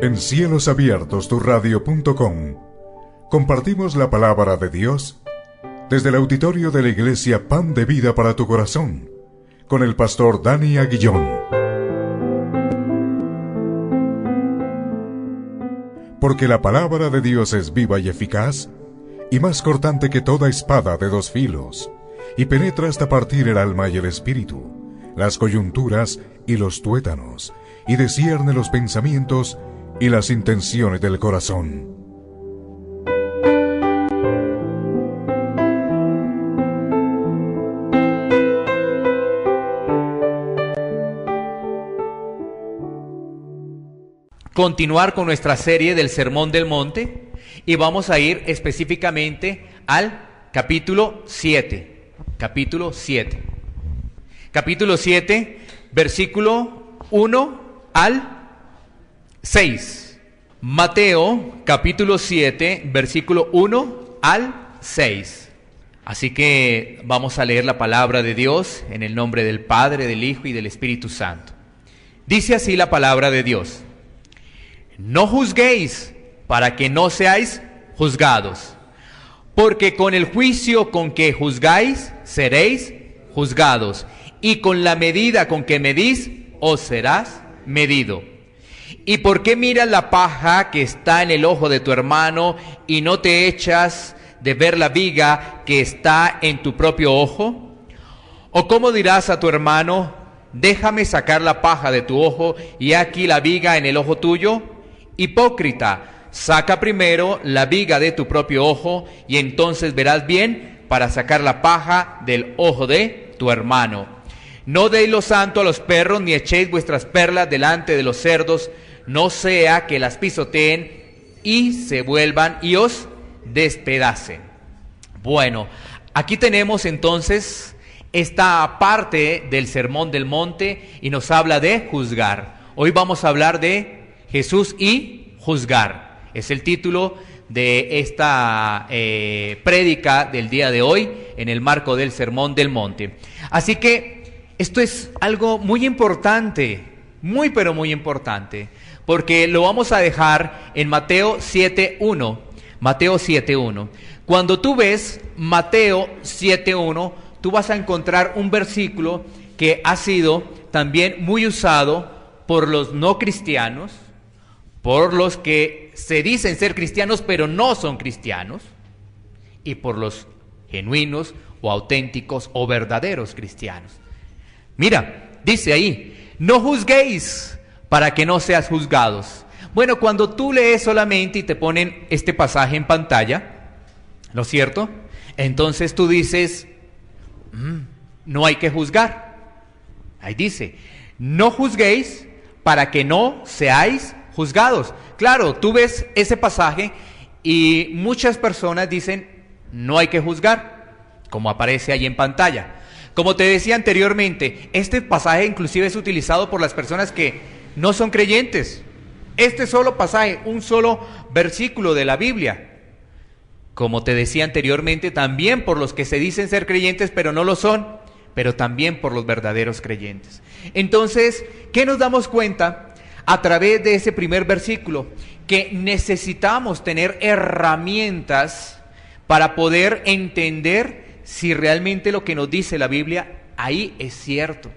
En Cielos Abiertos, turradio.com, compartimos la palabra de Dios desde el auditorio de la Iglesia Pan de Vida para tu Corazón, con el pastor Dani Aguillón. Porque la palabra de Dios es viva y eficaz, y más cortante que toda espada de dos filos, y penetra hasta partir el alma y el espíritu, las coyunturas y los tuétanos, y discierne los pensamientos y las intenciones del corazón. Continuar con nuestra serie del Sermón del Monte y vamos a ir específicamente al capítulo 7. Capítulo 7. Capítulo 7, versículo 1 al 6. Mateo, capítulo 7, versículo 1 al 6. Así que vamos a leer la palabra de Dios en el nombre del Padre, del Hijo y del Espíritu Santo. Dice así la palabra de Dios: No juzguéis para que no seáis juzgados, porque con el juicio con que juzgáis seréis juzgados, y con la medida con que medís os serás medido. ¿Y por qué miras la paja que está en el ojo de tu hermano y no te echas de ver la viga que está en tu propio ojo? ¿O cómo dirás a tu hermano: déjame sacar la paja de tu ojo y aquí la viga en el ojo tuyo? Hipócrita, saca primero la viga de tu propio ojo y entonces verás bien para sacar la paja del ojo de tu hermano. No deis lo santo a los perros, ni echéis vuestras perlas delante de los cerdos, no sea que las pisoteen y se vuelvan y os despedacen. Bueno, aquí tenemos entonces esta parte del Sermón del Monte y nos habla de juzgar. Hoy vamos a hablar de Jesús y juzgar. Es el título de esta prédica del día de hoy en el marco del Sermón del Monte. Así que esto es algo muy importante, muy pero muy importante, porque lo vamos a dejar en Mateo 7.1. Mateo 7.1. Cuando tú ves Mateo 7.1, tú vas a encontrar un versículo que ha sido también muy usado por los no cristianos, por los que se dicen ser cristianos pero no son cristianos, y por los genuinos o auténticos o verdaderos cristianos. Mira, dice ahí: no juzguéis para que no seas juzgados. Bueno, cuando tú lees solamente y te ponen este pasaje en pantalla, ¿no es cierto? Entonces tú dices, no hay que juzgar. Ahí dice: no juzguéis para que no seáis juzgados. Claro, tú ves ese pasaje y muchas personas dicen, no hay que juzgar, como aparece ahí en pantalla. Como te decía anteriormente, este pasaje inclusive es utilizado por las personas que no son creyentes. Este solo pasaje, un solo versículo de la Biblia. Como te decía anteriormente, también por los que se dicen ser creyentes pero no lo son, pero también por los verdaderos creyentes. Entonces, ¿qué nos damos cuenta a través de ese primer versículo? Que necesitamos tener herramientas para poder entender si realmente lo que nos dice la Biblia ahí es cierto.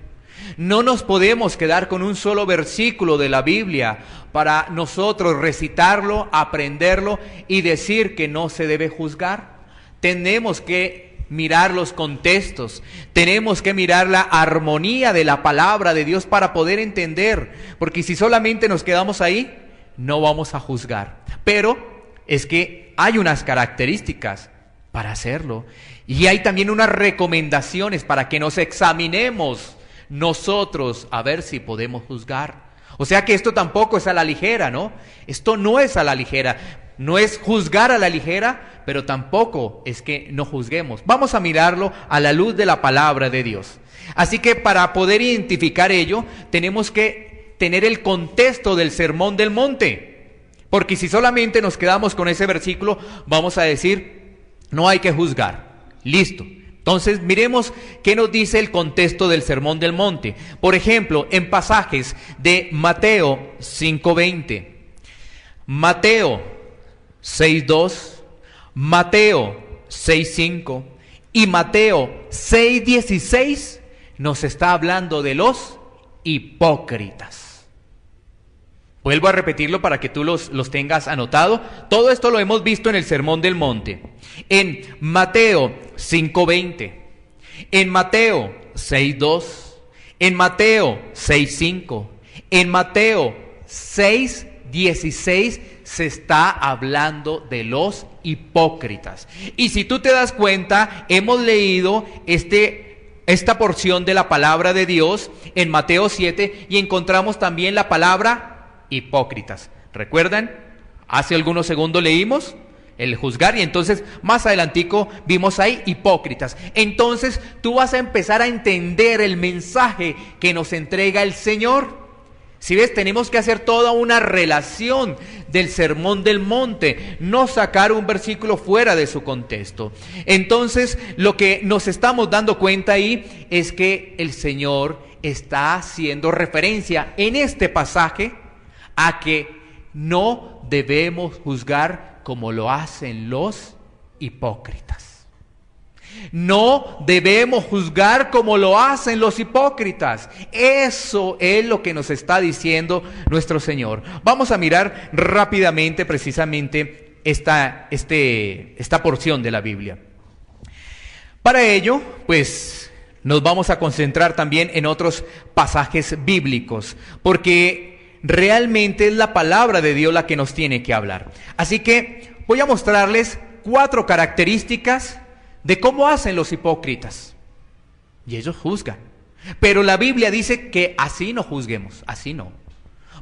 No nos podemos quedar con un solo versículo de la Biblia para nosotros recitarlo, aprenderlo y decir que no se debe juzgar. Tenemos que mirar los contextos, tenemos que mirar la armonía de la palabra de Dios para poder entender, porque si solamente nos quedamos ahí, no vamos a juzgar. Pero es que hay unas características para hacerlo, y hay también unas recomendaciones para que nos examinemos nosotros a ver si podemos juzgar. O sea que esto tampoco es a la ligera, ¿no? Esto no es a la ligera, no es juzgar a la ligera, pero tampoco es que no juzguemos. Vamos a mirarlo a la luz de la palabra de Dios. Así que para poder identificar ello, tenemos que tener el contexto del Sermón del Monte. Porque si solamente nos quedamos con ese versículo, vamos a decir, no hay que juzgar. Listo. Entonces, miremos qué nos dice el contexto del Sermón del Monte. Por ejemplo, en pasajes de Mateo 5:20. Mateo 6:2, Mateo 6:5 y Mateo 6:16 nos está hablando de los hipócritas. Vuelvo a repetirlo para que tú los tengas anotado. Todo esto lo hemos visto en el Sermón del Monte. En Mateo 5:20, en Mateo 6:2, en Mateo 6:5, en Mateo 6:16 se está hablando de los hipócritas. Y si tú te das cuenta, hemos leído esta porción de la palabra de Dios en Mateo 7 y encontramos también la palabra hipócritas. ¿Recuerdan? Hace algunos segundos leímos el juzgar y entonces más adelantico vimos ahí hipócritas. Entonces tú vas a empezar a entender el mensaje que nos entrega el Señor. Si ves, tenemos que hacer toda una relación del Sermón del Monte, no sacar un versículo fuera de su contexto. Entonces, lo que nos estamos dando cuenta ahí es que el Señor está haciendo referencia en este pasaje a que no debemos juzgar como lo hacen los hipócritas. No debemos juzgar como lo hacen los hipócritas. Eso es lo que nos está diciendo nuestro Señor. Vamos a mirar rápidamente precisamente esta porción de la Biblia. Para ello, pues, nos vamos a concentrar también en otros pasajes bíblicos, porque realmente es la palabra de Dios la que nos tiene que hablar. Así que voy a mostrarles 4 características de cómo hacen los hipócritas. Y ellos juzgan. Pero la Biblia dice que así no juzguemos, así no.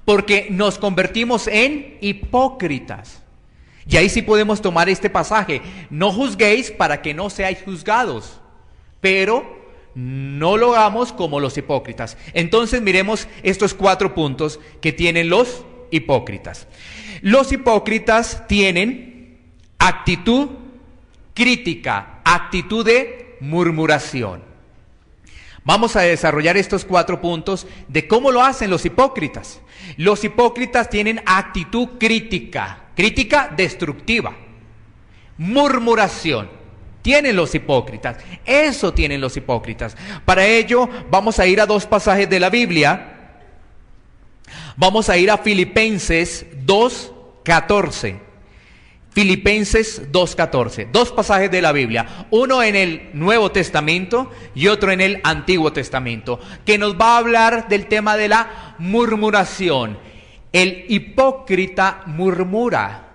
Porque nos convertimos en hipócritas. Y ahí sí podemos tomar este pasaje. No juzguéis para que no seáis juzgados. Pero no lo hagamos como los hipócritas. Entonces miremos estos 4 puntos que tienen los hipócritas. Los hipócritas tienen actitud crítica, actitud de murmuración. Vamos a desarrollar estos 4 puntos de cómo lo hacen los hipócritas. Los hipócritas tienen actitud crítica, crítica destructiva. Murmuración tienen los hipócritas. Eso tienen los hipócritas. Para ello vamos a ir a 2 pasajes de la Biblia. Vamos a ir a Filipenses 2:14. Filipenses 2:14, 2 pasajes de la Biblia, uno en el Nuevo Testamento y otro en el Antiguo Testamento, que nos va a hablar del tema de la murmuración. El hipócrita murmura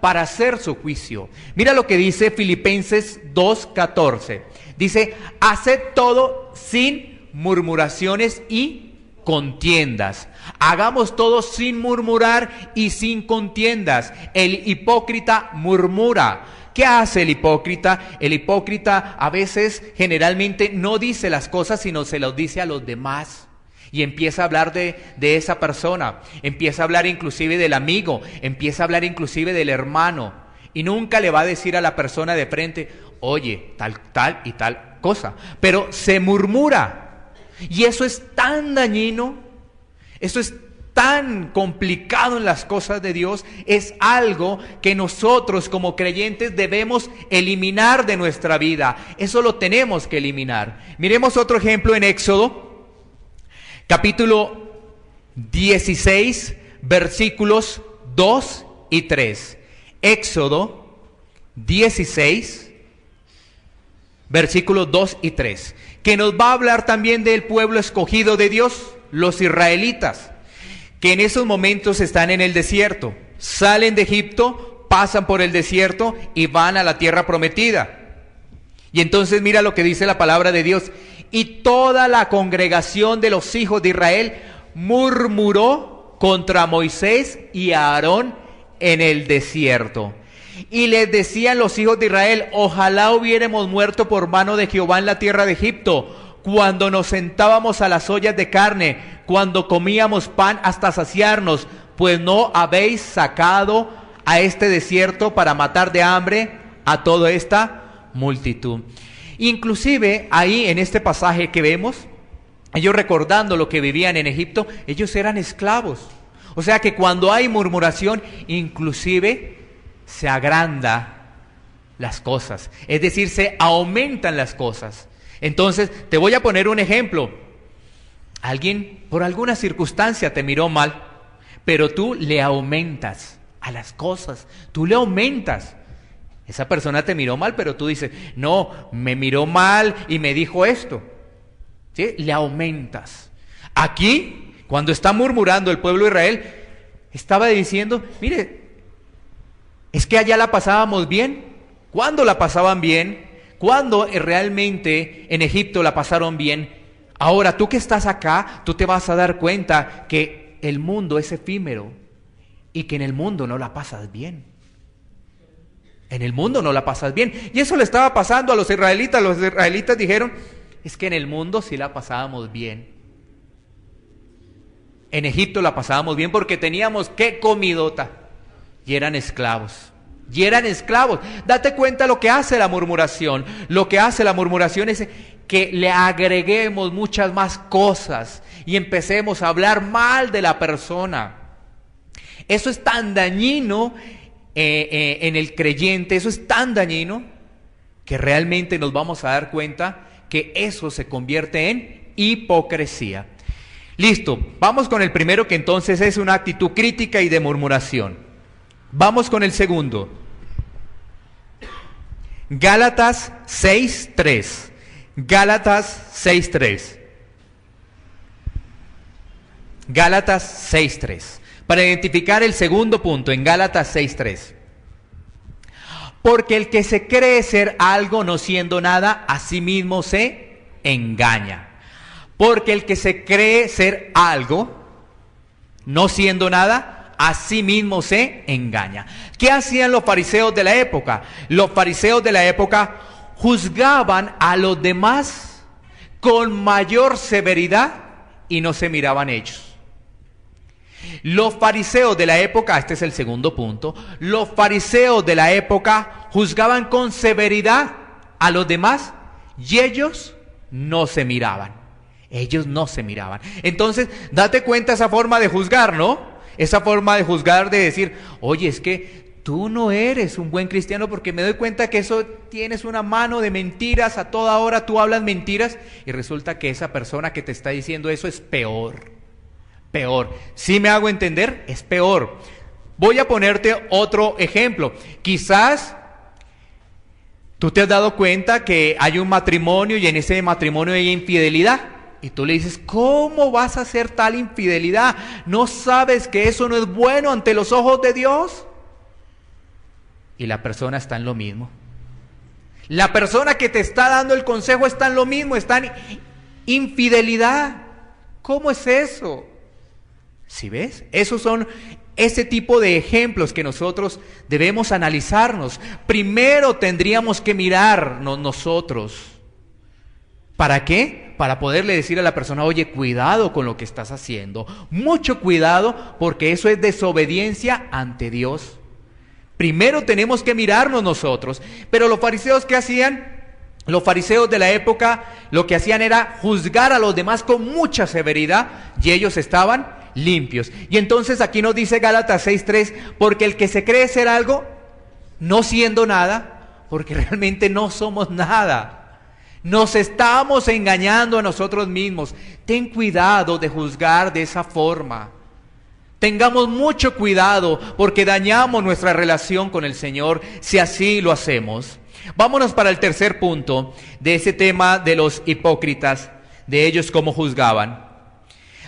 para hacer su juicio. Mira lo que dice Filipenses 2:14, dice: haced todo sin murmuraciones y contiendas. Hagamos todo sin murmurar y sin contiendas. El hipócrita murmura. ¿Qué hace el hipócrita? El hipócrita a veces, generalmente, no dice las cosas, sino se las dice a los demás. Y empieza a hablar de esa persona. Empieza a hablar inclusive del amigo. Empieza a hablar inclusive del hermano. Y nunca le va a decir a la persona de frente: oye, tal y tal cosa. Pero se murmura. Y eso es tan dañino, eso es tan complicado en las cosas de Dios, es algo que nosotros como creyentes debemos eliminar de nuestra vida. Eso lo tenemos que eliminar. Miremos otro ejemplo en Éxodo, capítulo 16, versículos 2 y 3. Éxodo 16, versículos 2 y 3. Que nos va a hablar también del pueblo escogido de Dios, los israelitas, que en esos momentos están en el desierto. Salen de Egipto, pasan por el desierto y van a la tierra prometida. Y entonces mira lo que dice la palabra de Dios: y toda la congregación de los hijos de Israel murmuró contra Moisés y a Aarón en el desierto. Y les decían los hijos de Israel: ojalá hubiéramos muerto por mano de Jehová en la tierra de Egipto, cuando nos sentábamos a las ollas de carne, cuando comíamos pan hasta saciarnos, pues no habéis sacado a este desierto para matar de hambre a toda esta multitud. Inclusive ahí en este pasaje que vemos, ellos recordando lo que vivían en Egipto, ellos eran esclavos. O sea que cuando hay murmuración, inclusive se agranda las cosas. Es decir, se aumentan las cosas. Entonces, te voy a poner un ejemplo. Alguien por alguna circunstancia te miró mal, pero tú le aumentas a las cosas. Tú le aumentas. Esa persona te miró mal, pero tú dices, no, me miró mal y me dijo esto. ¿Sí? Le aumentas. Aquí, cuando está murmurando el pueblo de Israel, estaba diciendo, mire, es que allá la pasábamos bien. ¿Cuándo la pasaban bien? ¿Cuándo realmente en Egipto la pasaron bien? Ahora, tú que estás acá, tú te vas a dar cuenta que el mundo es efímero y que en el mundo no la pasas bien. En el mundo no la pasas bien. Y eso le estaba pasando a los israelitas. Los israelitas dijeron, es que en el mundo sí la pasábamos bien. En Egipto la pasábamos bien porque teníamos qué comidota. Y eran esclavos. Y eran esclavos. Date cuenta lo que hace la murmuración. Lo que hace la murmuración es que le agreguemos muchas más cosas y empecemos a hablar mal de la persona. Eso es tan dañino en el creyente, eso es tan dañino que realmente nos vamos a dar cuenta que eso se convierte en hipocresía. Listo, vamos con el primero, que entonces es una actitud crítica y de murmuración. Vamos con el segundo. Gálatas 6:3. Gálatas 6:3. Gálatas 6:3. Para identificar el segundo punto en Gálatas 6:3. Porque el que se cree ser algo no siendo nada, a sí mismo se engaña. Porque el que se cree ser algo no siendo nada, a sí mismo se engaña. ¿Qué hacían los fariseos de la época? Los fariseos de la época juzgaban a los demás con mayor severidad y no se miraban ellos. Los fariseos de la época, este es el segundo punto, los fariseos de la época juzgaban con severidad a los demás y ellos no se miraban. Ellos no se miraban. Entonces, date cuenta esa forma de juzgar, ¿no? Esa forma de juzgar, de decir, oye, es que tú no eres un buen cristiano porque me doy cuenta que eso tienes una mano de mentiras, a toda hora tú hablas mentiras y resulta que esa persona que te está diciendo eso es peor. Peor. ¿Sí me hago entender? Es peor. Voy a ponerte otro ejemplo. Quizás tú te has dado cuenta que hay un matrimonio y en ese matrimonio hay infidelidad. Y tú le dices, ¿cómo vas a hacer tal infidelidad? ¿No sabes que eso no es bueno ante los ojos de Dios? Y la persona está en lo mismo. La persona que te está dando el consejo está en lo mismo, está en infidelidad. ¿Cómo es eso? ¿Sí ves? Esos son ese tipo de ejemplos que nosotros debemos analizarnos. Primero tendríamos que mirarnos nosotros. ¿Para qué? Para poderle decir a la persona, oye, cuidado con lo que estás haciendo. Mucho cuidado, porque eso es desobediencia ante Dios. Primero tenemos que mirarnos nosotros. Pero los fariseos, ¿qué hacían? Los fariseos de la época lo que hacían era juzgar a los demás con mucha severidad y ellos estaban limpios. Y entonces aquí nos dice Gálatas 6:3, porque el que se cree ser algo, no siendo nada, porque realmente no somos nada. Nos estamos engañando a nosotros mismos. Ten cuidado de juzgar de esa forma. Tengamos mucho cuidado porque dañamos nuestra relación con el Señor si así lo hacemos. Vámonos para el tercer punto de ese tema de los hipócritas, de ellos cómo juzgaban.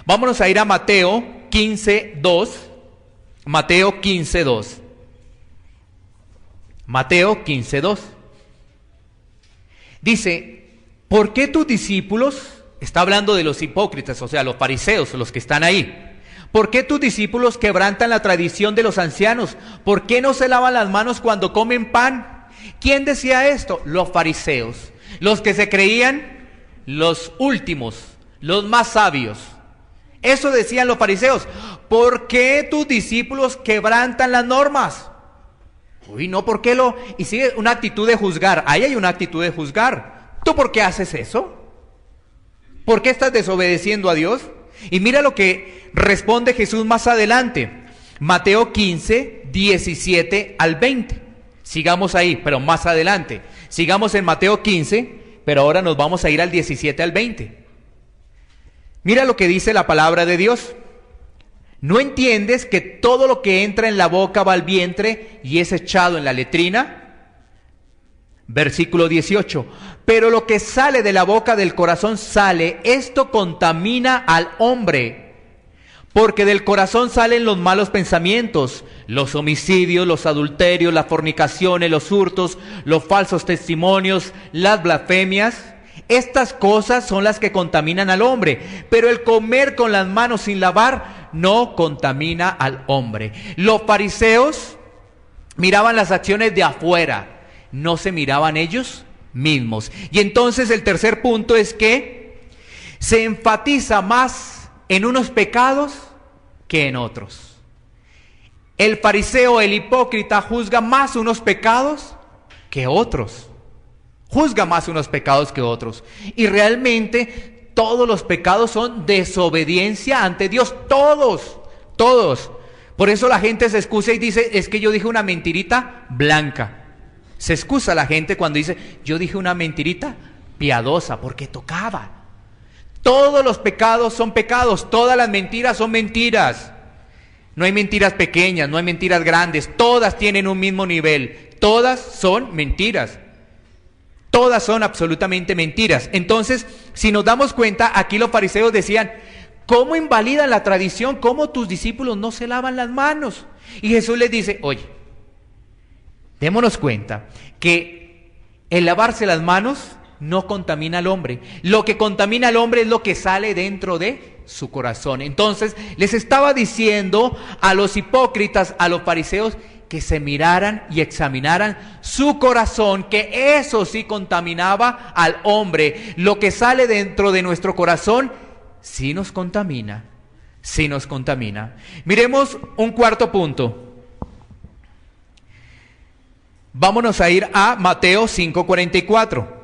Vámonos a ir a Mateo 15:2. Mateo 15:2. Mateo 15:2. Dice, ¿por qué tus discípulos, está hablando de los hipócritas, o sea, los fariseos, los que están ahí, ¿por qué tus discípulos quebrantan la tradición de los ancianos? ¿Por qué no se lavan las manos cuando comen pan? ¿Quién decía esto? Los fariseos, los que se creían los últimos, los más sabios. Eso decían los fariseos. ¿Por qué tus discípulos quebrantan las normas? Uy, no, ¿por qué lo...? Y sigue una actitud de juzgar. Ahí hay una actitud de juzgar. ¿Tú por qué haces eso? ¿Por qué estás desobedeciendo a Dios? Y mira lo que responde Jesús más adelante. Mateo 15, 17 al 20. Sigamos ahí, pero más adelante. Sigamos en Mateo 15, pero ahora nos vamos a ir al 17 al 20. Mira lo que dice la palabra de Dios. ¿No entiendes que todo lo que entra en la boca va al vientre y es echado en la letrina? Versículo 18. Pero lo que sale de la boca del corazón sale, esto contamina al hombre. Porque del corazón salen los malos pensamientos, los homicidios, los adulterios, las fornicaciones, los hurtos, los falsos testimonios, las blasfemias. Estas cosas son las que contaminan al hombre, pero el comer con las manos sin lavar no contamina al hombre. Los fariseos miraban las acciones de afuera, no se miraban ellos mismos. Y entonces el tercer punto es que se enfatiza más en unos pecados que en otros. El fariseo, el hipócrita, juzga más unos pecados que otros. Juzga más unos pecados que otros. Y realmente todos los pecados son desobediencia ante Dios. Todos. Por eso la gente se excusa y dice, es que yo dije una mentirita blanca. Se excusa la gente cuando dice, yo dije una mentirita piadosa, porque tocaba. Todos los pecados son pecados, todas las mentiras son mentiras. No hay mentiras pequeñas, no hay mentiras grandes, todas tienen un mismo nivel. Todas son mentiras. Todas son absolutamente mentiras. Entonces, si nos damos cuenta, aquí los fariseos decían, ¿cómo invalidan la tradición? ¿Cómo tus discípulos no se lavan las manos? Y Jesús les dice, oye, démonos cuenta que el lavarse las manos no contamina al hombre. Lo que contamina al hombre es lo que sale dentro de su corazón. Entonces, les estaba diciendo a los hipócritas, a los fariseos, que se miraran y examinaran su corazón, que eso sí contaminaba al hombre. Lo que sale dentro de nuestro corazón sí nos contamina, sí nos contamina. Miremos un cuarto punto. Vámonos a ir a Mateo 5:44.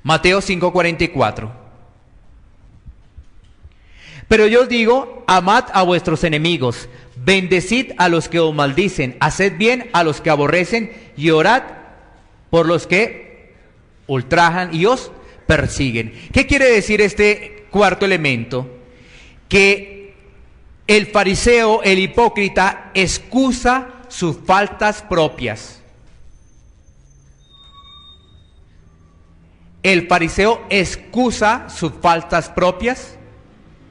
Mateo 5:44. Pero yo os digo, amad a vuestros enemigos, bendecid a los que os maldicen, haced bien a los que aborrecen y orad por los que ultrajan y os persiguen. ¿Qué quiere decir este cuarto elemento? Que el fariseo, el hipócrita, excusa sus faltas propias. El fariseo excusa sus faltas propias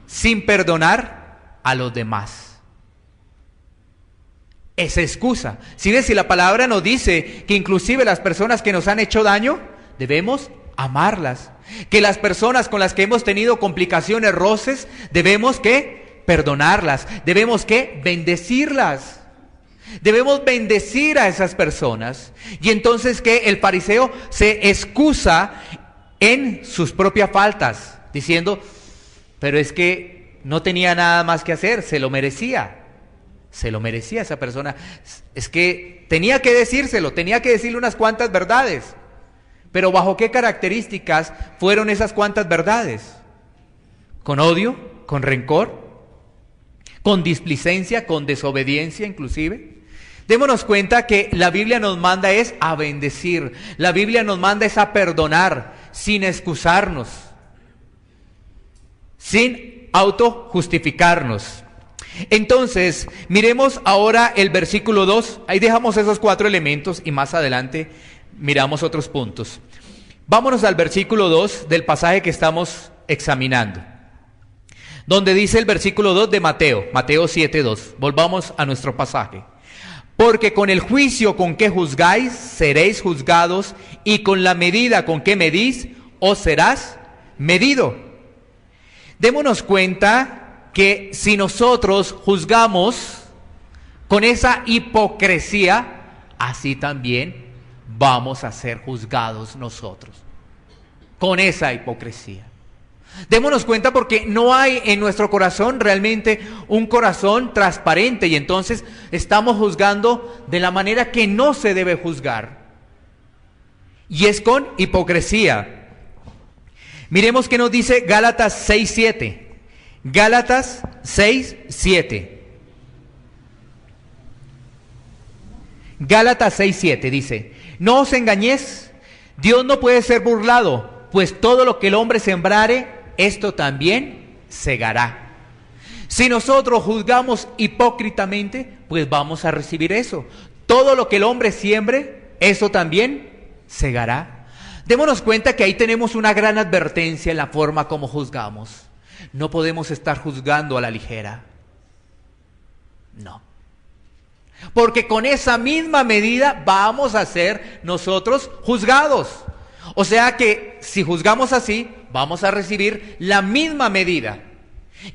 sin perdonar a los demás. Esa excusa. Si la palabra nos dice que inclusive las personas que nos han hecho daño, debemos amarlas. Que las personas con las que hemos tenido complicaciones, roces, debemos que perdonarlas. Debemos que bendecirlas. Debemos bendecir a esas personas. Y entonces que el fariseo se excusa en sus propias faltas, diciendo, pero es que no tenía nada más que hacer, se lo merecía esa persona, es que tenía que decírselo, tenía que decirle unas cuantas verdades, pero ¿bajo qué características fueron esas cuantas verdades? ¿Con odio? ¿Con rencor? ¿Con displicencia? ¿Con desobediencia inclusive? Démonos cuenta que la Biblia nos manda es a bendecir, la Biblia nos manda es a perdonar, sin excusarnos, sin autojustificarnos. Entonces, miremos ahora el versículo 2, ahí dejamos esos 4 elementos y más adelante miramos otros puntos. Vámonos al versículo 2 del pasaje que estamos examinando, donde dice el versículo 2 de Mateo 7:2. Volvamos a nuestro pasaje. Porque con el juicio con que juzgáis, seréis juzgados, y con la medida con que medís, os serás medido. Démonos cuenta que si nosotros juzgamos con esa hipocresía, así también vamos a ser juzgados nosotros, con esa hipocresía. Démonos cuenta porque no hay en nuestro corazón realmente un corazón transparente y entonces estamos juzgando de la manera que no se debe juzgar. Y es con hipocresía. Miremos qué nos dice Gálatas 6:7. Gálatas 6:7. Gálatas 6:7 dice: no os engañéis, Dios no puede ser burlado, pues todo lo que el hombre sembrare, esto también segará. Si nosotros juzgamos hipócritamente, pues vamos a recibir eso. Todo lo que el hombre siembre, eso también segará. Démonos cuenta que ahí tenemos una gran advertencia en la forma como juzgamos. No podemos estar juzgando a la ligera. No. Porque con esa misma medida vamos a ser nosotros juzgados. O sea que si juzgamos así, vamos a recibir la misma medida.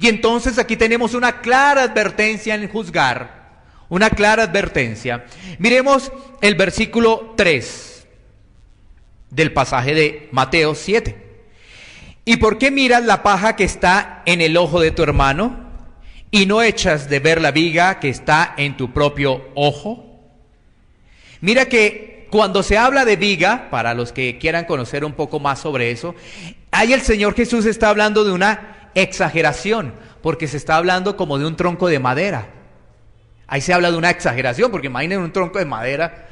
Y entonces aquí tenemos una clara advertencia en juzgar. Una clara advertencia. Miremos el versículo 3 del pasaje de Mateo 7. ¿Y por qué miras la paja que está en el ojo de tu hermano y no echas de ver la viga que está en tu propio ojo? Mira que cuando se habla de viga, para los que quieran conocer un poco más sobre eso, ahí el Señor Jesús está hablando de una exageración, porque se está hablando como de un tronco de madera. Ahí se habla de una exageración, porque imaginen un tronco de madera.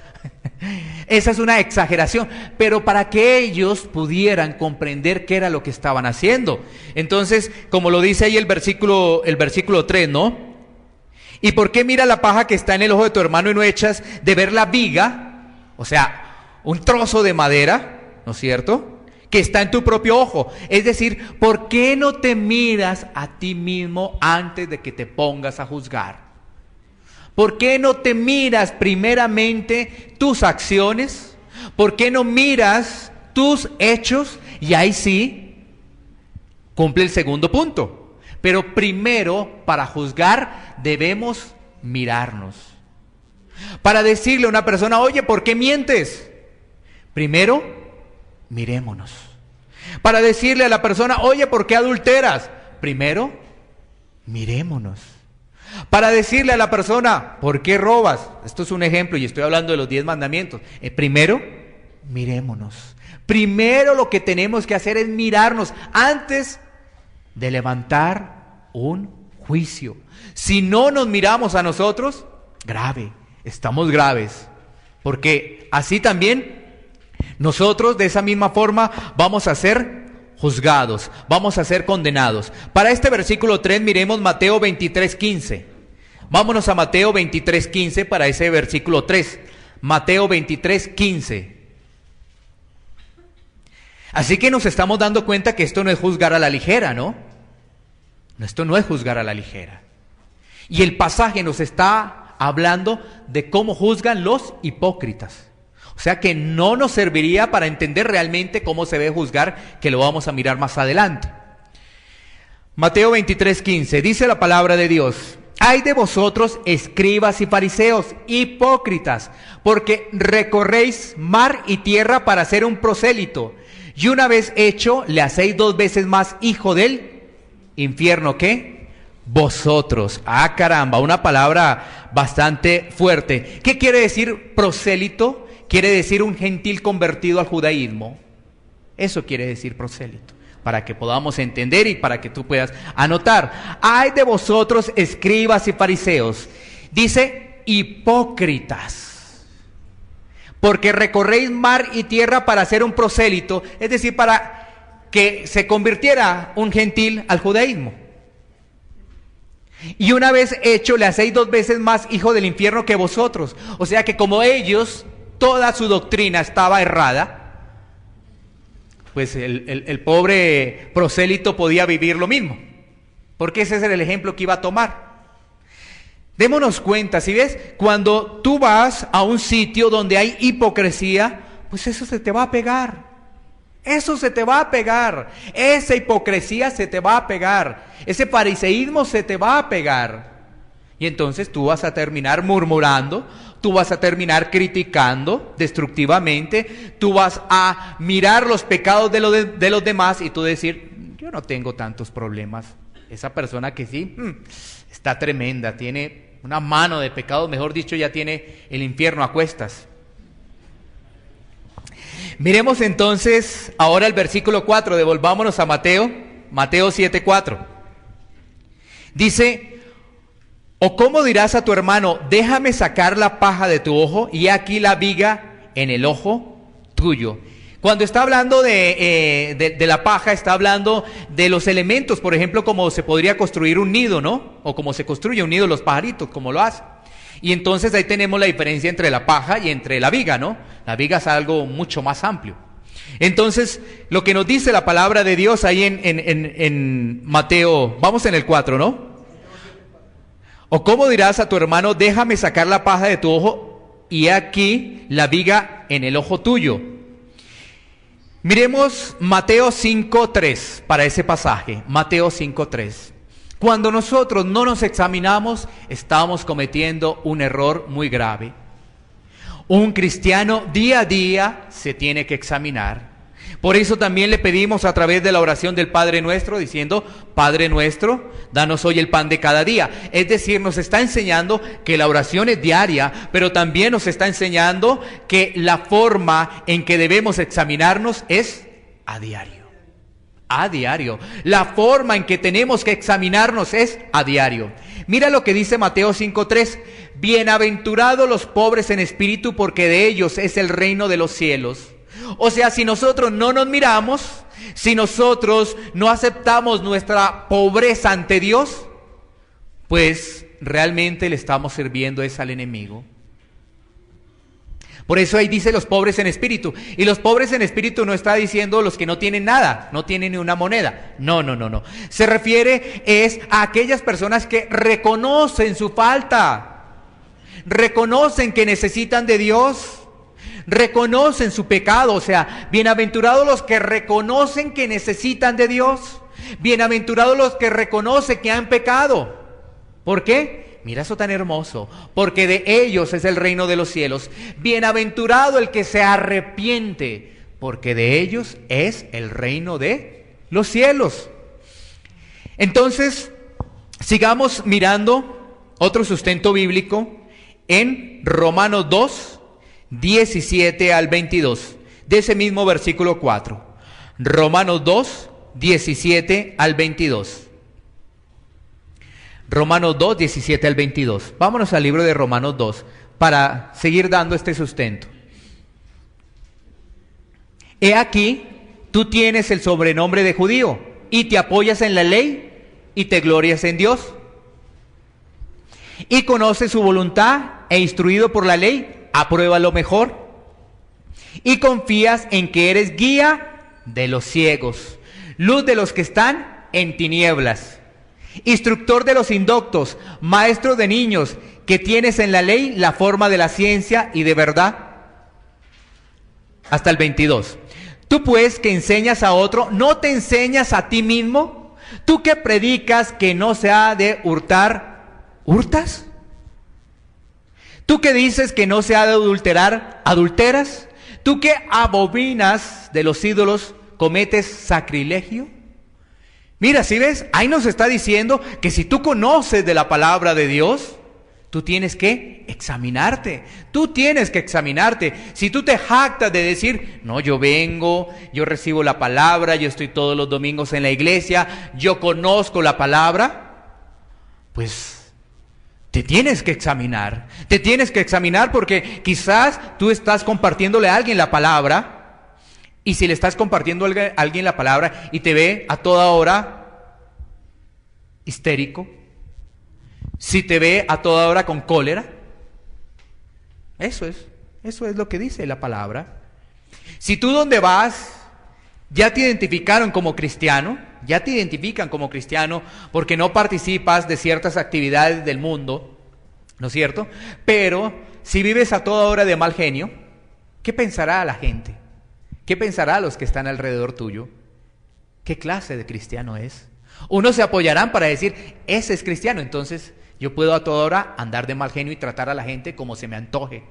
Esa es una exageración, pero para que ellos pudieran comprender qué era lo que estaban haciendo. Entonces, como lo dice ahí el versículo 3, ¿no? ¿Y por qué mira la paja que está en el ojo de tu hermano y no echas de ver la viga? O sea, un trozo de madera, ¿no es cierto?, que está en tu propio ojo. Es decir, ¿por qué no te miras a ti mismo antes de que te pongas a juzgar? ¿Por qué no te miras primeramente tus acciones? ¿Por qué no miras tus hechos? Y ahí sí, cumple el segundo punto. Pero primero, para juzgar, debemos mirarnos. Para decirle a una persona, oye, ¿por qué mientes? Primero, mirémonos. Para decirle a la persona, oye, ¿por qué adulteras? Primero, mirémonos. Para decirle a la persona, ¿por qué robas? Esto es un ejemplo y estoy hablando de los 10 mandamientos. Primero, mirémonos. Primero lo que tenemos que hacer es mirarnos antes de levantar un juicio. Si no nos miramos a nosotros, grave, estamos graves. Porque así también nosotros de esa misma forma vamos a ser juzgados, vamos a ser condenados. Para este versículo 3 miremos Mateo 23:15. Vámonos a Mateo 23:15 para ese versículo 3. Mateo 23:15. Así que nos estamos dando cuenta que esto no es juzgar a la ligera, ¿no? Esto no es juzgar a la ligera. Y el pasaje nos está hablando de cómo juzgan los hipócritas. O sea que no nos serviría para entender realmente cómo se debe juzgar, que lo vamos a mirar más adelante. Mateo 23:15, dice la palabra de Dios: ay de vosotros, escribas y fariseos, hipócritas, porque recorréis mar y tierra para hacer un prosélito, y una vez hecho, le hacéis 2 veces más hijo del infierno que vosotros. Ah, caramba, una palabra bastante fuerte. ¿Qué quiere decir prosélito? Quiere decir un gentil convertido al judaísmo. Eso quiere decir prosélito, para que podamos entender y para que tú puedas anotar. Ay de vosotros, escribas y fariseos, dice hipócritas, porque recorréis mar y tierra para hacer un prosélito, es decir, para que se convirtiera un gentil al judaísmo. Y una vez hecho, le hacéis 2 veces más hijo del infierno que vosotros. O sea que como ellos, toda su doctrina estaba errada, pues el pobre prosélito podía vivir lo mismo, porque ese es el ejemplo que iba a tomar. Démonos cuenta, si ves, cuando tú vas a un sitio donde hay hipocresía, pues eso se te va a pegar. Eso se te va a pegar. Esa hipocresía se te va a pegar. Ese fariseísmo se te va a pegar. Y entonces tú vas a terminar murmurando, tú vas a terminar criticando destructivamente, tú vas a mirar los pecados de los demás y tú decir, yo no tengo tantos problemas. Esa persona que sí, está tremenda, tiene una mano de pecados, mejor dicho, ya tiene el infierno a cuestas. Miremos entonces ahora el versículo 4, devolvámonos a Mateo 7:4. Dice: ¿o cómo dirás a tu hermano, déjame sacar la paja de tu ojo y aquí la viga en el ojo tuyo? Cuando está hablando de la paja, está hablando de los elementos, por ejemplo, como se podría construir un nido, ¿no? O como se construye un nido los pajaritos, como lo hacen. Y entonces ahí tenemos la diferencia entre la paja y entre la viga, ¿no? La viga es algo mucho más amplio. Entonces, lo que nos dice la palabra de Dios ahí en Mateo, vamos en el 4, ¿no? ¿O cómo dirás a tu hermano, déjame sacar la paja de tu ojo y aquí la viga en el ojo tuyo? Miremos Mateo 5:3 para ese pasaje, Mateo 5:3. Cuando nosotros no nos examinamos, estamos cometiendo un error muy grave. Un cristiano día a día se tiene que examinar. Por eso también le pedimos a través de la oración del Padre Nuestro, diciendo: Padre Nuestro, danos hoy el pan de cada día. Es decir, nos está enseñando que la oración es diaria, pero también nos está enseñando que la forma en que debemos examinarnos es a diario. A diario. La forma en que tenemos que examinarnos es a diario. Mira lo que dice Mateo 5:3. Bienaventurados los pobres en espíritu, porque de ellos es el reino de los cielos. O sea, si nosotros no nos miramos, si nosotros no aceptamos nuestra pobreza ante Dios, pues realmente le estamos sirviendo es al enemigo. Por eso ahí dice los pobres en espíritu. Y los pobres en espíritu no está diciendo los que no tienen nada, no tienen ni una moneda. No. Se refiere es a aquellas personas que reconocen su falta, reconocen que necesitan de Dios, reconocen su pecado. O sea, bienaventurados los que reconocen que necesitan de Dios, bienaventurados los que reconocen que han pecado. ¿Por qué? Mira eso tan hermoso, porque de ellos es el reino de los cielos. Bienaventurado el que se arrepiente, porque de ellos es el reino de los cielos. Entonces, sigamos mirando otro sustento bíblico en Romanos 2, 17 al 22, de ese mismo versículo 4. Romanos 2, 17 al 22. Romanos 2, 17 al 22. Vámonos al libro de Romanos 2 para seguir dando este sustento. He aquí, tú tienes el sobrenombre de judío y te apoyas en la ley y te glorias en Dios. Y conoces su voluntad e instruido por la ley, aprueba lo mejor. Y confías en que eres guía de los ciegos, luz de los que están en tinieblas, instructor de los indoctos, maestro de niños, que tienes en la ley la forma de la ciencia y de verdad. Hasta el 22. Tú pues que enseñas a otro, ¿no te enseñas a ti mismo? Tú que predicas que no se ha de hurtar, ¿hurtas? Tú que dices que no se ha de adulterar, ¿adulteras? Tú que abominas de los ídolos, ¿cometes sacrilegio? Mira, ¿sí ves? Ahí nos está diciendo que si tú conoces de la palabra de Dios, tú tienes que examinarte. Tú tienes que examinarte. Si tú te jactas de decir, no, yo vengo, yo recibo la palabra, yo estoy todos los domingos en la iglesia, yo conozco la palabra, pues te tienes que examinar. Te tienes que examinar porque quizás tú estás compartiéndole a alguien la palabra. Y si le estás compartiendo a alguien la palabra y te ve a toda hora histérico, si te ve a toda hora con cólera, eso es lo que dice la palabra. Si tú donde vas ya te identificaron como cristiano, ya te identifican como cristiano porque no participas de ciertas actividades del mundo, ¿no es cierto? Pero si vives a toda hora de mal genio, ¿qué pensará la gente? ¿Qué pensará los que están alrededor tuyo? ¿Qué clase de cristiano es? Unos se apoyarán para decir, ese es cristiano, entonces yo puedo a toda hora andar de mal genio y tratar a la gente como se me antoje.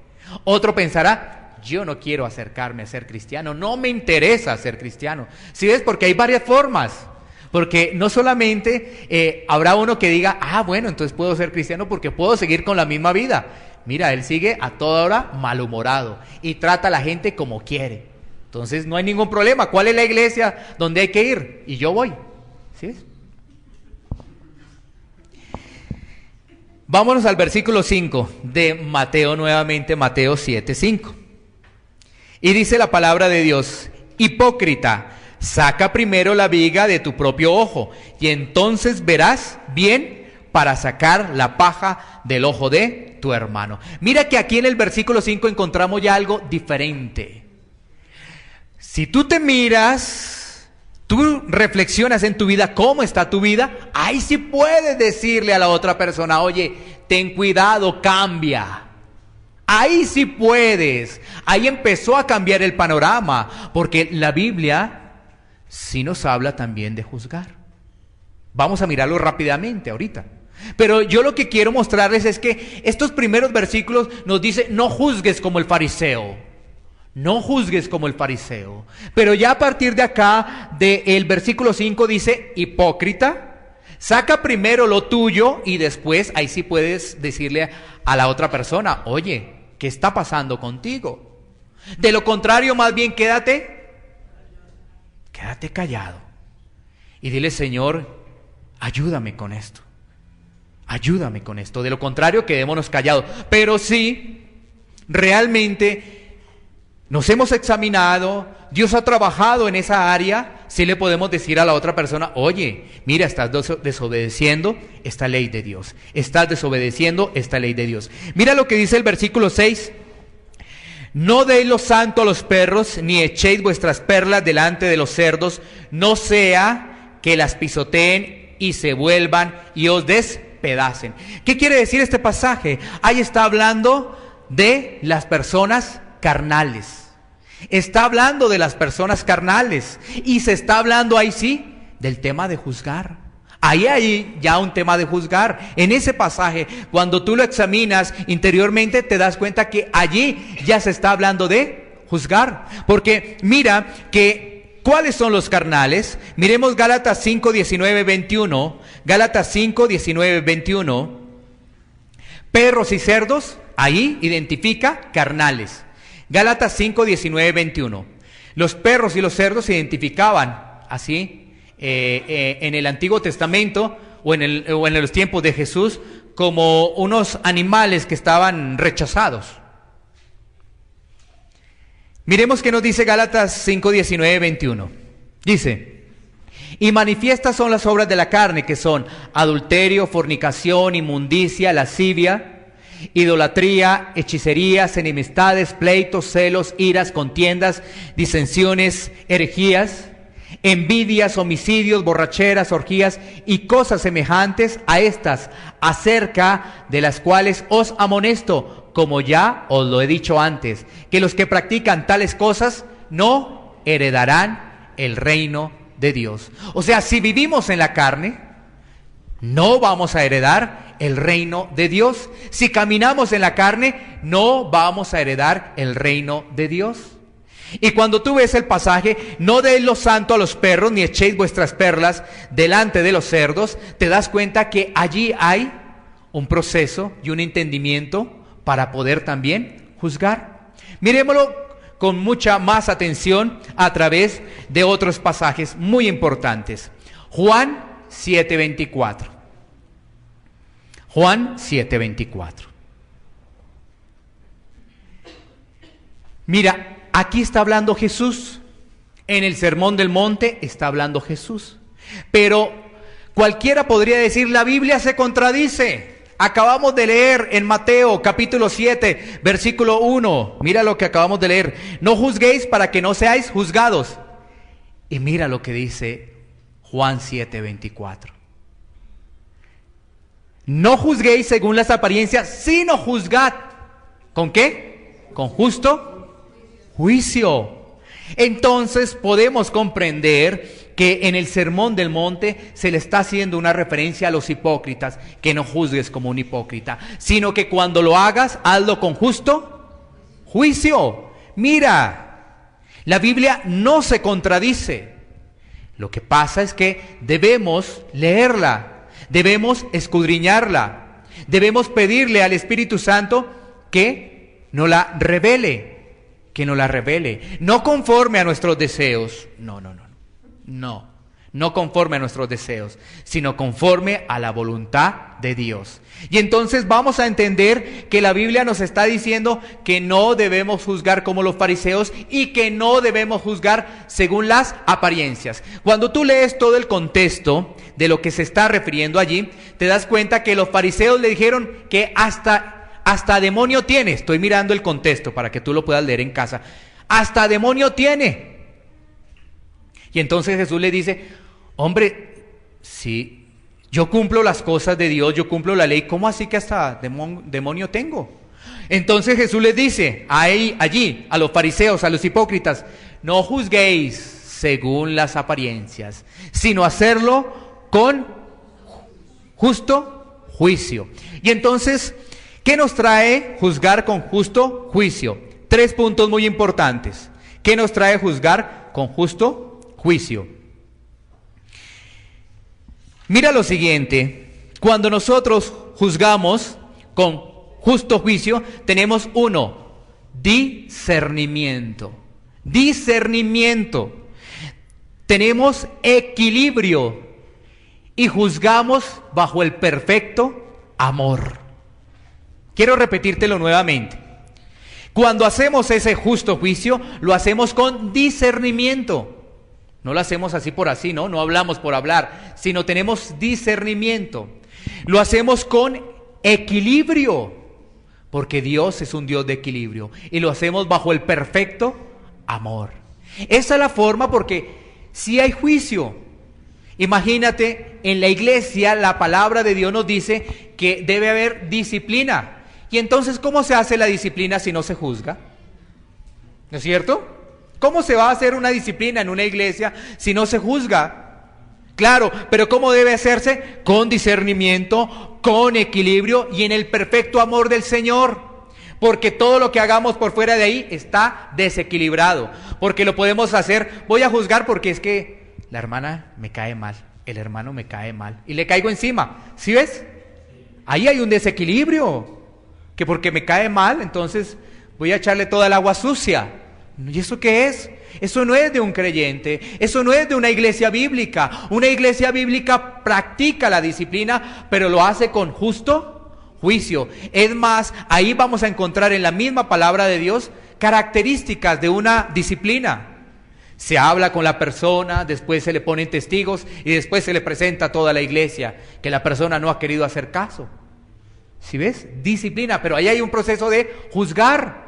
Otro pensará, yo no quiero acercarme a ser cristiano, no me interesa ser cristiano. ¿Sí ves? Porque hay varias formas. Porque no solamente habrá uno que diga, bueno, entonces puedo ser cristiano porque puedo seguir con la misma vida. Mira, él sigue a toda hora malhumorado y trata a la gente como quiere. Entonces no hay ningún problema. ¿Cuál es la iglesia donde hay que ir? Y yo voy. ¿Sí? Vámonos al versículo 5 de Mateo nuevamente, Mateo 7:5. Y dice la palabra de Dios: hipócrita, saca primero la viga de tu propio ojo, y entonces verás bien para sacar la paja del ojo de tu hermano. Mira que aquí en el versículo 5 encontramos ya algo diferente. Si tú te miras, tú reflexionas en tu vida, cómo está tu vida, ahí sí puedes decirle a la otra persona: oye, ten cuidado, cambia. Ahí sí puedes. Ahí empezó a cambiar el panorama, porque la Biblia sí nos habla también de juzgar. Vamos a mirarlo rápidamente ahorita. Pero yo lo que quiero mostrarles es que estos primeros versículos nos dicen: no juzgues como el fariseo. No juzgues como el fariseo. Pero ya a partir de acá, del versículo 5 dice: hipócrita, saca primero lo tuyo y después ahí sí puedes decirle a la otra persona: oye, ¿qué está pasando contigo? De lo contrario, más bien quédate callado. Y dile: Señor, ayúdame con esto. Ayúdame con esto. De lo contrario, quedémonos callados. Pero sí, realmente nos hemos examinado, Dios ha trabajado en esa área, sí le podemos decir a la otra persona: oye, mira, estás desobedeciendo esta ley de Dios. Estás desobedeciendo esta ley de Dios. Mira lo que dice el versículo 6. No deis lo santo a los perros, ni echéis vuestras perlas delante de los cerdos, no sea que las pisoteen y se vuelvan y os despedacen. ¿Qué quiere decir este pasaje? Ahí está hablando de las personas carnales. Está hablando de las personas carnales. Y se está hablando ahí sí del tema de juzgar. Ahí hay ya un tema de juzgar. En ese pasaje, cuando tú lo examinas interiormente, te das cuenta que allí ya se está hablando de juzgar. Porque mira que, ¿cuáles son los carnales? Miremos Gálatas 5, 19, 21. Gálatas 5, 19, 21. Perros y cerdos, ahí identifica carnales. Gálatas 5, 19, 21. Los perros y los cerdos se identificaban así en el Antiguo Testamento o en los tiempos de Jesús como unos animales que estaban rechazados. Miremos qué nos dice Gálatas 5, 19, 21. Dice: y manifiestas son las obras de la carne, que son adulterio, fornicación, inmundicia, lascivia, idolatría, hechicerías, enemistades, pleitos, celos, iras, contiendas, disensiones, herejías, envidias, homicidios, borracheras, orgías y cosas semejantes a estas, acerca de las cuales os amonesto, como ya os lo he dicho antes, que los que practican tales cosas no heredarán el reino de Dios. O sea, si vivimos en la carne, no vamos a heredar el reino de Dios. Si caminamos en la carne, no vamos a heredar el reino de Dios. Y cuando tú ves el pasaje: no deis lo santo a los perros, ni echéis vuestras perlas delante de los cerdos, te das cuenta que allí hay un proceso y un entendimiento para poder también juzgar. Miremoslo con mucha más atención a través de otros pasajes muy importantes. Juan 7:24. Juan 7:24. Mira, aquí está hablando Jesús. En el Sermón del Monte está hablando Jesús. Pero cualquiera podría decir: la Biblia se contradice. Acabamos de leer en Mateo capítulo 7, versículo 1. Mira lo que acabamos de leer: no juzguéis para que no seáis juzgados. Y mira lo que dice Juan 7:24. No juzguéis según las apariencias, sino juzgad. ¿Con qué? Con justo juicio. Entonces podemos comprender que en el Sermón del Monte se le está haciendo una referencia a los hipócritas, que no juzgues como un hipócrita, sino que cuando lo hagas, hazlo con justo juicio. Mira, la Biblia no se contradice. Lo que pasa es que debemos leerla, debemos escudriñarla, debemos pedirle al Espíritu Santo que nos la revele. que nos la revele, no conforme a nuestros deseos, no conforme a nuestros deseos, sino conforme a la voluntad de Dios. Y entonces vamos a entender que la Biblia nos está diciendo que no debemos juzgar como los fariseos y que no debemos juzgar según las apariencias. Cuando tú lees todo el contexto de lo que se está refiriendo allí, te das cuenta que los fariseos le dijeron que hasta demonio tiene. Estoy mirando el contexto para que tú lo puedas leer en casa. Hasta demonio tiene. Y entonces Jesús le dice: hombre, sí, yo cumplo las cosas de Dios, yo cumplo la ley, ¿cómo así que hasta demonio tengo? Entonces Jesús les dice allí a los fariseos, a los hipócritas: no juzguéis según las apariencias, sino hacerlo con justo juicio. Y entonces, ¿qué nos trae juzgar con justo juicio? 3 puntos muy importantes. ¿Qué nos trae juzgar con justo juicio? Mira lo siguiente: cuando nosotros juzgamos con justo juicio, tenemos discernimiento. Tenemos equilibrio y juzgamos bajo el perfecto amor. Quiero repetírtelo nuevamente. Cuando hacemos ese justo juicio, lo hacemos con discernimiento. No lo hacemos así por así, no hablamos por hablar, sino tenemos discernimiento. Lo hacemos con equilibrio, porque Dios es un Dios de equilibrio, y lo hacemos bajo el perfecto amor. Esa es la forma, porque si hay juicio, imagínate, en la iglesia la palabra de Dios nos dice que debe haber disciplina. Y entonces, ¿cómo se hace la disciplina si no se juzga? ¿No es cierto? ¿Cómo se va a hacer una disciplina en una iglesia si no se juzga? Claro, pero ¿cómo debe hacerse? Con discernimiento, con equilibrio y en el perfecto amor del Señor. Porque todo lo que hagamos por fuera de ahí está desequilibrado. Porque lo podemos hacer: voy a juzgar porque es que la hermana me cae mal, el hermano me cae mal, y le caigo encima. ¿Sí ves? Ahí hay un desequilibrio. Que porque me cae mal, entonces voy a echarle toda el agua sucia. ¿Y eso qué es? Eso no es de un creyente, eso no es de una iglesia bíblica. Una iglesia bíblica practica la disciplina, pero lo hace con justo juicio. Es más, ahí vamos a encontrar en la misma palabra de Dios características de una disciplina. Se habla con la persona, después se le ponen testigos y después se le presenta a toda la iglesia que la persona no ha querido hacer caso. ¿Sí ves? Disciplina, pero ahí hay un proceso de juzgar.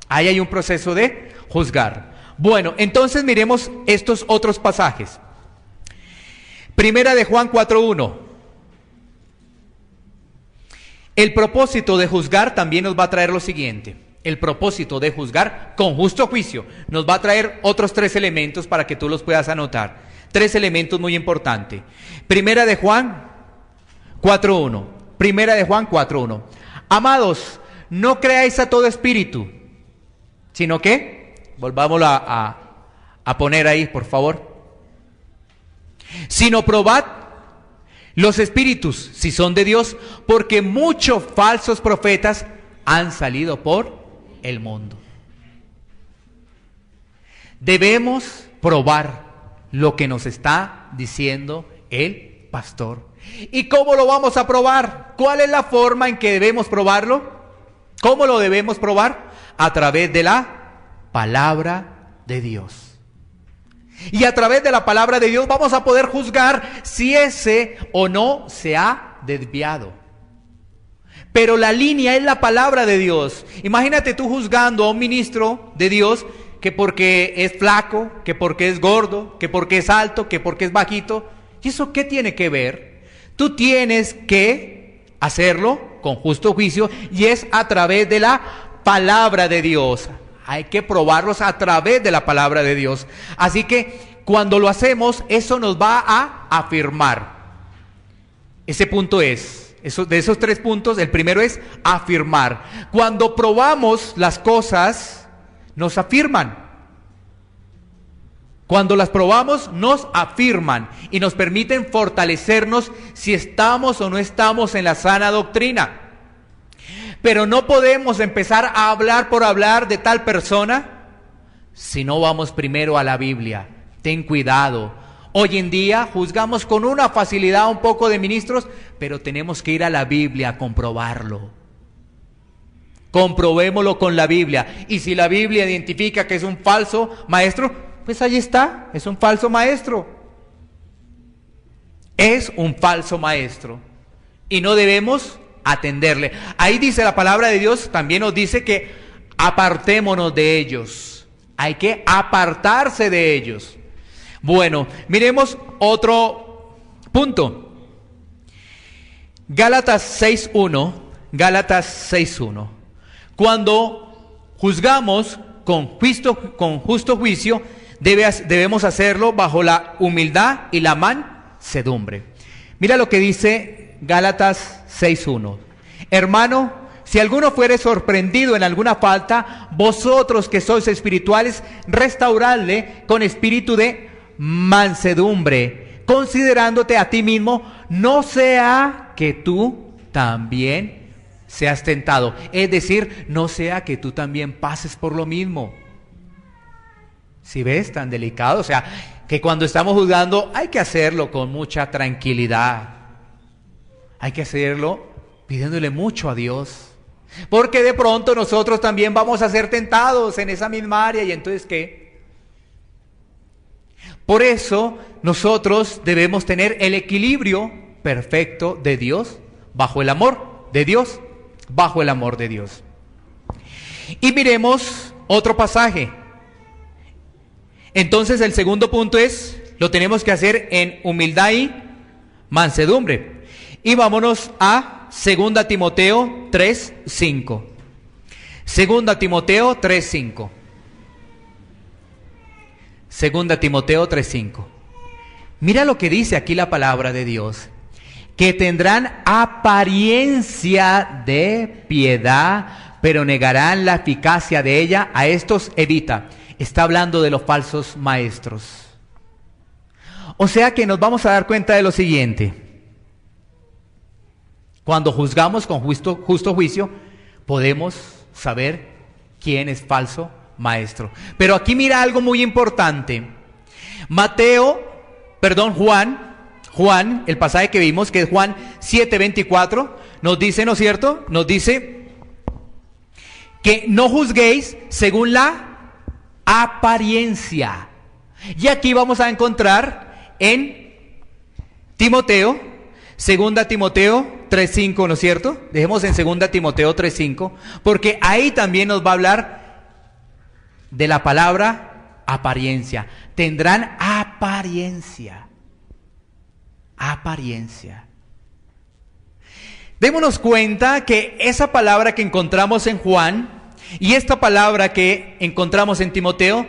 Ahí hay un proceso de juzgar. Bueno, entonces miremos estos otros pasajes. Primera de Juan 4:1. El propósito de juzgar también nos va a traer lo siguiente. El propósito de juzgar con justo juicio nos va a traer otros 3 elementos para que tú los puedas anotar. 3 elementos muy importantes. Primera de Juan 4:1. Primera de Juan 4:1. Amados, no creáis a todo espíritu, sino que, volvámoslo a poner ahí, por favor. Sino probad los espíritus, si son de Dios, porque muchos falsos profetas han salido por el mundo. Debemos probar lo que nos está diciendo el pastor. ¿Y cómo lo vamos a probar? ¿Cuál es la forma en que debemos probarlo? ¿Cómo lo debemos probar? A través de la palabra de Dios. Y a través de la palabra de Dios vamos a poder juzgar si ese o no se ha desviado. Pero la línea es la palabra de Dios. Imagínate tú juzgando a un ministro de Dios que porque es flaco, que porque es gordo, que porque es alto, que porque es bajito. ¿Y eso qué tiene que ver? Tú tienes que hacerlo con justo juicio y es a través de la palabra de Dios. Hay que probarlos a través de la palabra de Dios. Así que cuando lo hacemos, eso nos va a afirmar. Ese punto es, de esos 3 puntos, el primero es afirmar. Cuando probamos las cosas, nos afirman. Cuando las probamos, nos afirman y nos permiten fortalecernos si estamos o no estamos en la sana doctrina. Pero no podemos empezar a hablar por hablar de tal persona si no vamos primero a la Biblia. Ten cuidado. Hoy en día juzgamos con una facilidad un poco de ministros, pero tenemos que ir a la Biblia a comprobarlo. Comprobémoslo con la Biblia. Y si la Biblia identifica que es un falso maestro, pues ahí está, es un falso maestro. Es un falso maestro. Y no debemos atenderle. Ahí dice la palabra de Dios, también nos dice que apartémonos de ellos. Hay que apartarse de ellos. Bueno, miremos otro punto. Gálatas 6.1. Gálatas 6.1. Cuando juzgamos con justo juicio, debemos hacerlo bajo la humildad y la mansedumbre. Mira lo que dice Gálatas 6.1. Hermano, si alguno fuere sorprendido en alguna falta, vosotros que sois espirituales, restauradle con espíritu de mansedumbre, considerándote a ti mismo, no sea que tú también seas tentado. Es decir, no sea que tú también pases por lo mismo. Si ves, tan delicado, o sea, que cuando estamos juzgando hay que hacerlo con mucha tranquilidad. Hay que hacerlo pidiéndole mucho a Dios. Porque de pronto nosotros también vamos a ser tentados en esa misma área, y entonces ¿qué? Por eso nosotros debemos tener el equilibrio perfecto de Dios bajo el amor de Dios, bajo el amor de Dios. Y miremos otro pasaje. Entonces el segundo punto es, lo tenemos que hacer en humildad y mansedumbre. Y vámonos a 2 Timoteo 3:5. 2 Timoteo 3:5. 2 Timoteo 3:5. Mira lo que dice aquí la palabra de Dios. Que tendrán apariencia de piedad, pero negarán la eficacia de ella. A estos evita. Está hablando de los falsos maestros. O sea que nos vamos a dar cuenta de lo siguiente. Cuando juzgamos con justo juicio, podemos saber quién es falso maestro. Pero aquí mira algo muy importante. Juan, el pasaje que vimos, que es Juan 7:24, nos dice, ¿no es cierto? Nos dice que no juzguéis según la apariencia. Y aquí vamos a encontrar en Timoteo, 2 Timoteo 3:5, ¿no es cierto? Dejemos en 2 Timoteo 3:5, porque ahí también nos va a hablar de la palabra apariencia. Tendrán apariencia. Apariencia. Démonos cuenta que esa palabra que encontramos en Juan y esta palabra que encontramos en Timoteo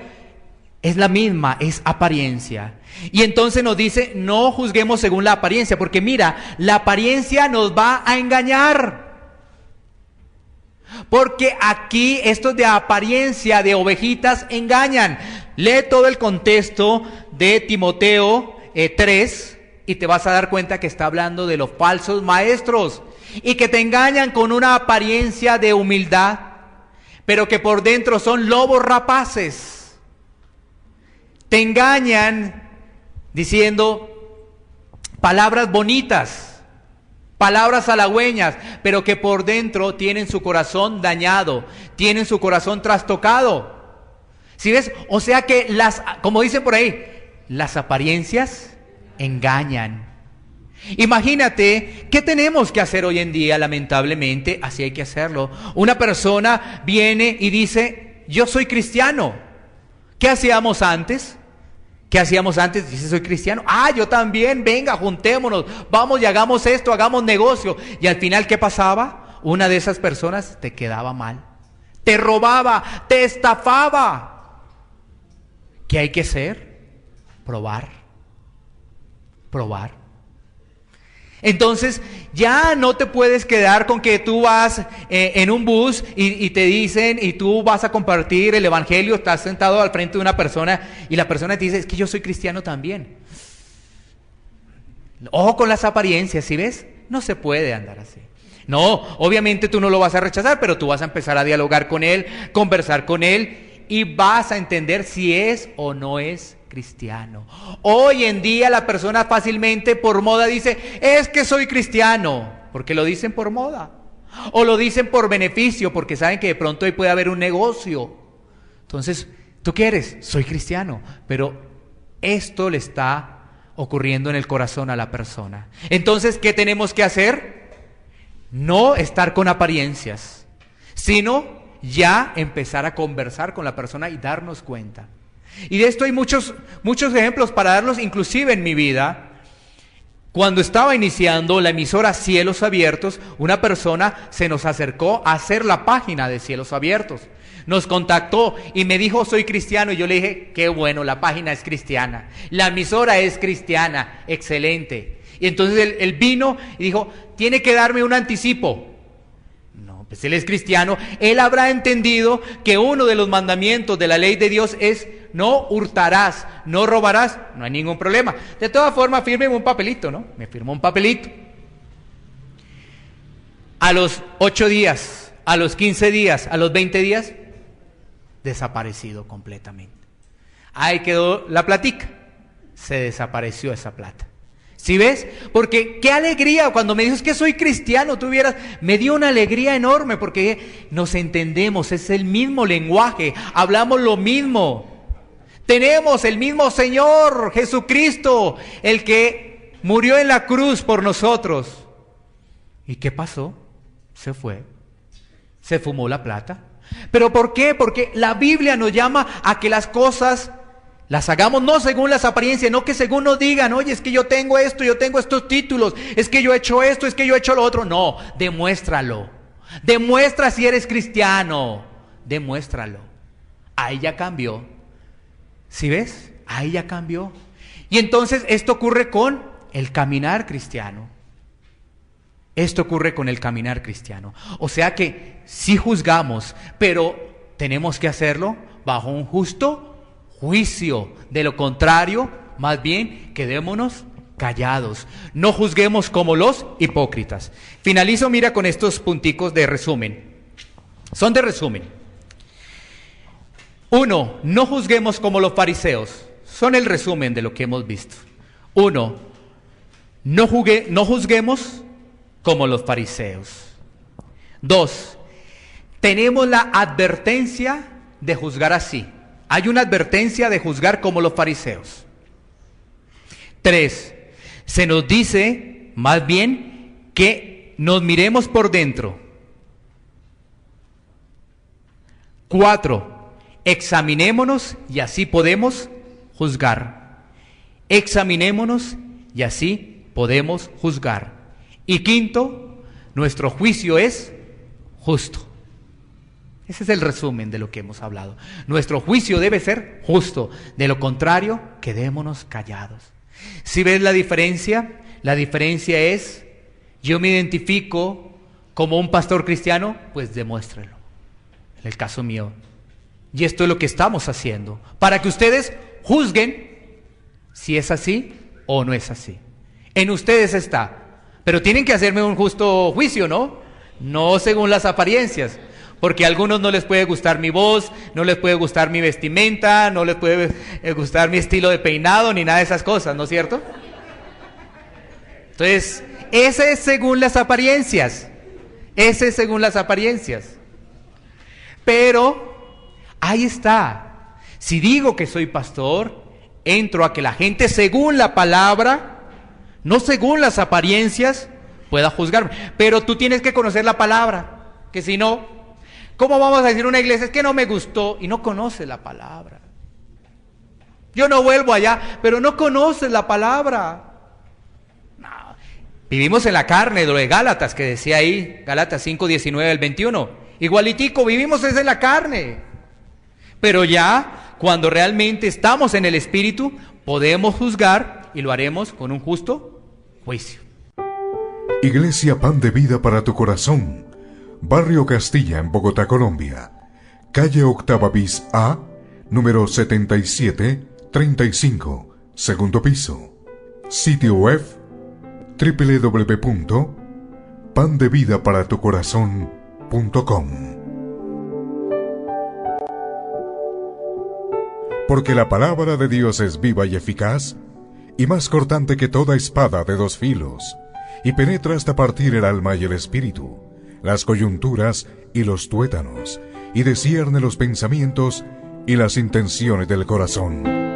es la misma, es apariencia. Y entonces nos dice, no juzguemos según la apariencia, porque mira, la apariencia nos va a engañar. Porque aquí estos de apariencia de ovejitas engañan. Lee todo el contexto de Timoteo 3 y te vas a dar cuenta que está hablando de los falsos maestros y que te engañan con una apariencia de humildad, pero que por dentro son lobos rapaces. Te engañan diciendo palabras bonitas, palabras halagüeñas, pero que por dentro tienen su corazón dañado, tienen su corazón trastocado. ¿Sí ves? O sea que como dicen por ahí, las apariencias engañan. Imagínate, ¿qué tenemos que hacer hoy en día? Lamentablemente, así hay que hacerlo. Una persona viene y dice, yo soy cristiano. ¿Qué hacíamos antes? ¿Qué hacíamos antes? Dice, soy cristiano. Ah, yo también, venga, juntémonos, vamos y hagamos esto, hagamos negocio. Y al final, ¿qué pasaba? Una de esas personas te quedaba mal, te robaba, te estafaba. ¿Qué hay que hacer? Probar. Entonces ya no te puedes quedar con que tú vas en un bus y te dicen, y tú vas a compartir el evangelio, estás sentado al frente de una persona y la persona te dice, es que yo soy cristiano también. Ojo con las apariencias, ¿sí ves? No se puede andar así. No, obviamente tú no lo vas a rechazar, pero tú vas a empezar a dialogar con él, conversar con él y vas a entender si es o no es cristiano. Hoy en día la persona fácilmente por moda dice, es que soy cristiano, porque lo dicen por moda. O lo dicen por beneficio, porque saben que de pronto ahí puede haber un negocio. Entonces, ¿tú qué eres? Soy cristiano, pero esto le está ocurriendo en el corazón a la persona. Entonces, ¿qué tenemos que hacer? No estar con apariencias, sino ya empezar a conversar con la persona y darnos cuenta. Y de esto hay muchos ejemplos para darlos, inclusive en mi vida. Cuando estaba iniciando la emisora Cielos Abiertos, una persona se nos acercó a hacer la página de Cielos Abiertos. Nos contactó y me dijo, soy cristiano. Y yo le dije, qué bueno, la página es cristiana. La emisora es cristiana, excelente. Y entonces él vino y dijo, tiene que darme un anticipo. No, pues él es cristiano. Él habrá entendido que uno de los mandamientos de la ley de Dios es no hurtarás, no robarás, no hay ningún problema. De todas formas, fírmeme un papelito, ¿no? Me firmó un papelito. A los 8 días, a los 15 días, a los 20 días, desaparecido completamente. Ahí quedó la platica. Se desapareció esa plata. ¿Sí ves? Porque qué alegría cuando me dices que soy cristiano, tú vieras, me dio una alegría enorme porque nos entendemos, es el mismo lenguaje, hablamos lo mismo. Tenemos el mismo Señor Jesucristo, el que murió en la cruz por nosotros. ¿Y qué pasó? Se fue. Se fumó la plata. ¿Pero por qué? Porque la Biblia nos llama a que las cosas las hagamos no según las apariencias, no que según nos digan, oye, es que yo tengo esto, yo tengo estos títulos, es que yo he hecho esto, es que yo he hecho lo otro. No, demuéstralo. Demuestra si eres cristiano. Demuéstralo. Ahí ya cambió. ¿Sí ves? Ahí ya cambió. Y entonces esto ocurre con el caminar cristiano. Esto ocurre con el caminar cristiano. O sea que sí juzgamos, pero tenemos que hacerlo bajo un justo juicio. De lo contrario, más bien, quedémonos callados. No juzguemos como los hipócritas. Finalizo, mira, con estos punticos de resumen. Son de resumen. 1, no juzguemos como los fariseos. Son el resumen de lo que hemos visto. 1, no juzguemos como los fariseos. 2, tenemos la advertencia de juzgar así. Hay una advertencia de juzgar como los fariseos. 3, se nos dice más bien que nos miremos por dentro. 4, examinémonos y así podemos juzgar. Examinémonos y así podemos juzgar. Y 5, nuestro juicio es justo. Ese es el resumen de lo que hemos hablado. Nuestro juicio debe ser justo. De lo contrario, quedémonos callados. ¿Sí ves la diferencia? La diferencia es, yo me identifico como un pastor cristiano, pues demuéstrelo. En el caso mío. Y esto es lo que estamos haciendo, para que ustedes juzguen si es así o no es así. En ustedes está. Pero tienen que hacerme un justo juicio, ¿no? No según las apariencias. Porque a algunos no les puede gustar mi voz, no les puede gustar mi vestimenta, no les puede gustar mi estilo de peinado, ni nada de esas cosas, ¿no es cierto? Entonces, ese es según las apariencias. Ese es según las apariencias. Pero ahí está. Si digo que soy pastor, entro a que la gente según la palabra, no según las apariencias, pueda juzgarme. Pero tú tienes que conocer la palabra, que si no, ¿cómo vamos a decir una iglesia? Es que no me gustó y no conoce la palabra. Yo no vuelvo allá, pero no conoces la palabra. No. Vivimos en la carne, lo de Gálatas, que decía ahí, Gálatas 5, 19 al 21. Igualitico, vivimos desde la carne. Pero ya, cuando realmente estamos en el Espíritu, podemos juzgar y lo haremos con un justo juicio. Iglesia Pan de Vida para tu Corazón, Barrio Castilla, en Bogotá, Colombia. Calle Octava bis A, número 7735, segundo piso. Sitio web www.pandevidaparatucorazon.com. Porque la palabra de Dios es viva y eficaz, y más cortante que toda espada de dos filos, y penetra hasta partir el alma y el espíritu, las coyunturas y los tuétanos, y discierne los pensamientos y las intenciones del corazón.